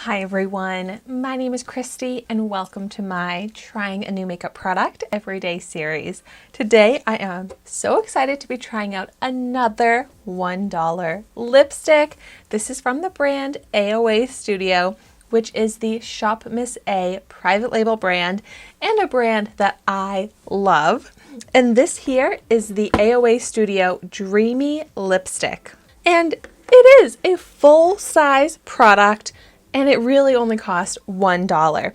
Hi everyone, my name is Christy and welcome to my Trying a New Makeup Product Everyday series. Today I am so excited to be trying out another $1 lipstick. This is from the brand AOA Studio, which is the ShopMissA private label brand and a brand that I love. And this here is the AOA Studio Dreamy Lipstick. And it is a full-size product and it really only cost $1.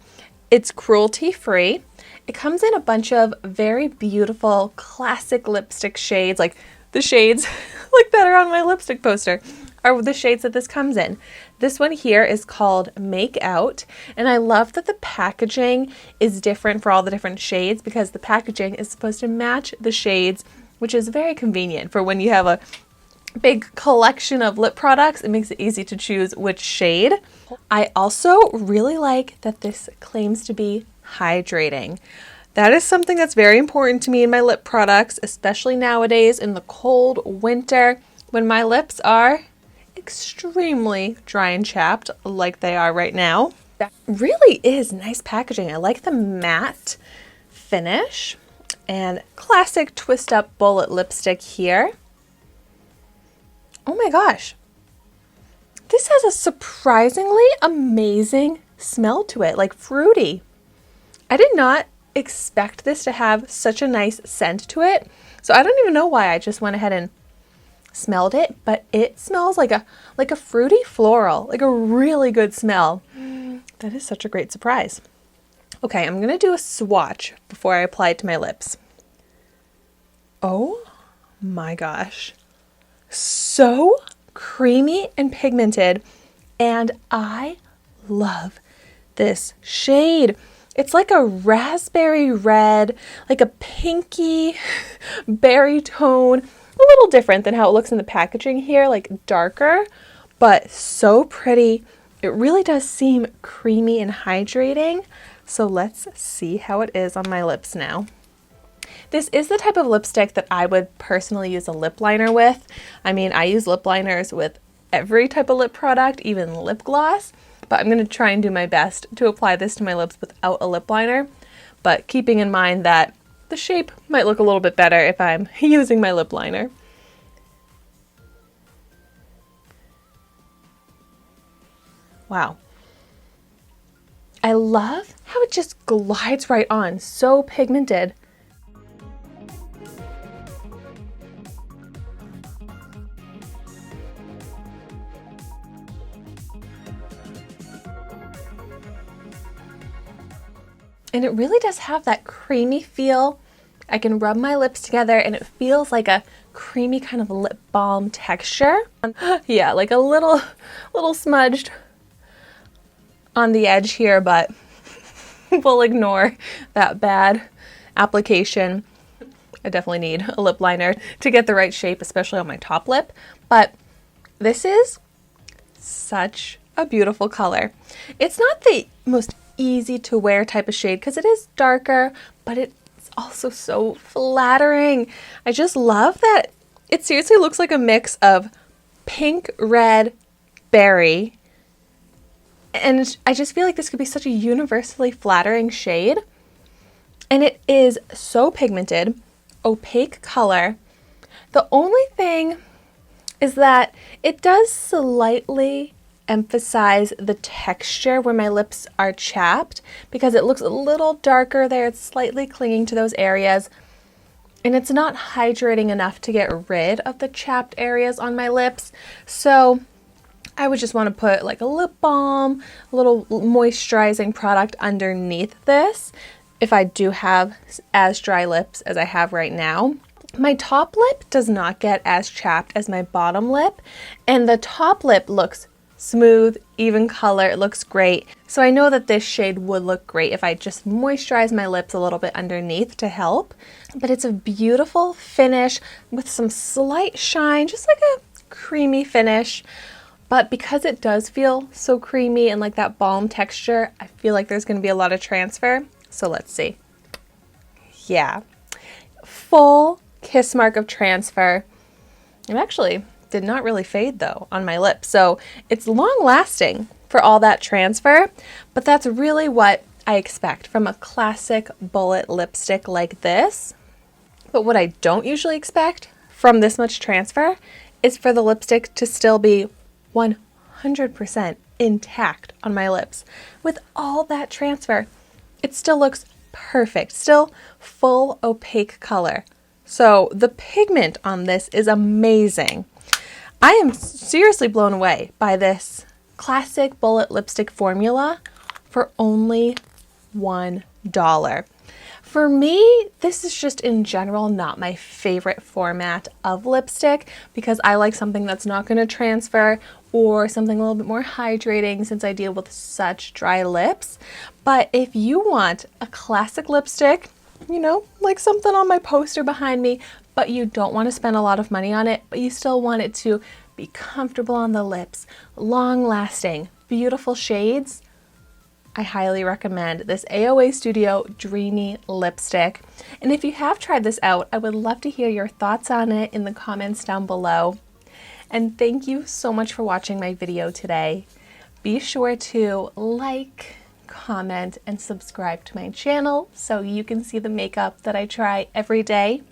It's cruelty-free. It comes in a bunch of very beautiful classic lipstick shades, like the shades like that are on my lipstick poster are the shades that this comes in. This one here is called Make Out, and I love that the packaging is different for all the different shades because the packaging is supposed to match the shades, which is very convenient for when you have a big collection of lip products. It makes it easy to choose which shade. I also really like that this claims to be hydrating. That is something that's very important to me in my lip products, especially nowadays in the cold winter when my lips are extremely dry and chapped like they are right now. That really is nice packaging. I like the matte finish and classic twist up bullet lipstick here. Oh my gosh, this has a surprisingly amazing smell to it, like fruity. I did not expect this to have such a nice scent to it, so I don't even know why I just went ahead and smelled it, but it smells like a fruity floral, like a really good smell. That is such a great surprise. Okay, I'm gonna do a swatch before I apply it to my lips. Oh my gosh. So creamy and pigmented, and I love this shade. It's like a raspberry red, like a pinky berry tone, a little different than how it looks in the packaging here, like darker, but so pretty. It really does seem creamy and hydrating. So let's see how it is on my lips now. This is the type of lipstick that I would personally use a lip liner with. I mean, I use lip liners with every type of lip product, even lip gloss, but I'm going to try and do my best to apply this to my lips without a lip liner, but keeping in mind that the shape might look a little bit better if I'm using my lip liner. Wow. I love how it just glides right on, so pigmented. And it really does have that creamy feel. I can rub my lips together and it feels like a creamy kind of lip balm texture. Yeah, like a little smudged on the edge here, but we'll ignore that bad application. I definitely need a lip liner to get the right shape, especially on my top lip. But this is such a beautiful color. It's not the most easy to wear type of shade because it is darker, but it's also so flattering. I just love that it seriously looks like a mix of pink, red, berry, and I just feel like this could be such a universally flattering shade. And it is so pigmented, opaque color. The only thing is that it does slightly emphasize the texture where my lips are chapped because it looks a little darker there. It's slightly clinging to those areas and it's not hydrating enough to get rid of the chapped areas on my lips. So I would just want to put like a lip balm, a little moisturizing product underneath this if I do have as dry lips as I have right now. My top lip does not get as chapped as my bottom lip, and the top lip looks smooth, even color. It looks great. So I know that this shade would look great if I just moisturize my lips a little bit underneath to help. But it's a beautiful finish with some slight shine, just like a creamy finish. But because it does feel so creamy and like that balm texture, I feel like there's going to be a lot of transfer. So let's see. Yeah, full kiss mark of transfer. It actually did not really fade though on my lips, so it's long lasting. for all that transfer, but that's really what I expect from a classic bullet lipstick like this. But what I don't usually expect from this much transfer is for the lipstick to still be 100% intact on my lips. With all that transfer, it still looks perfect, still full opaque color. So the pigment on this is amazing. I am seriously blown away by this classic bullet lipstick formula for only $1. For me, this is just in general not my favorite format of lipstick because I like something that's not going to transfer or something a little bit more hydrating since I deal with such dry lips. But if you want a classic lipstick, you know, like something on my poster behind me, but you don't want to spend a lot of money on it, but you still want it to be comfortable on the lips, long lasting, beautiful shades, I highly recommend this AOA Studio Dreamy Lipstick. And if you have tried this out, I would love to hear your thoughts on it in the comments down below. And thank you so much for watching my video today. Be sure to like, comment, and subscribe to my channel so you can see the makeup that I try every day.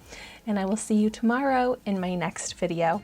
And I will see you tomorrow in my next video.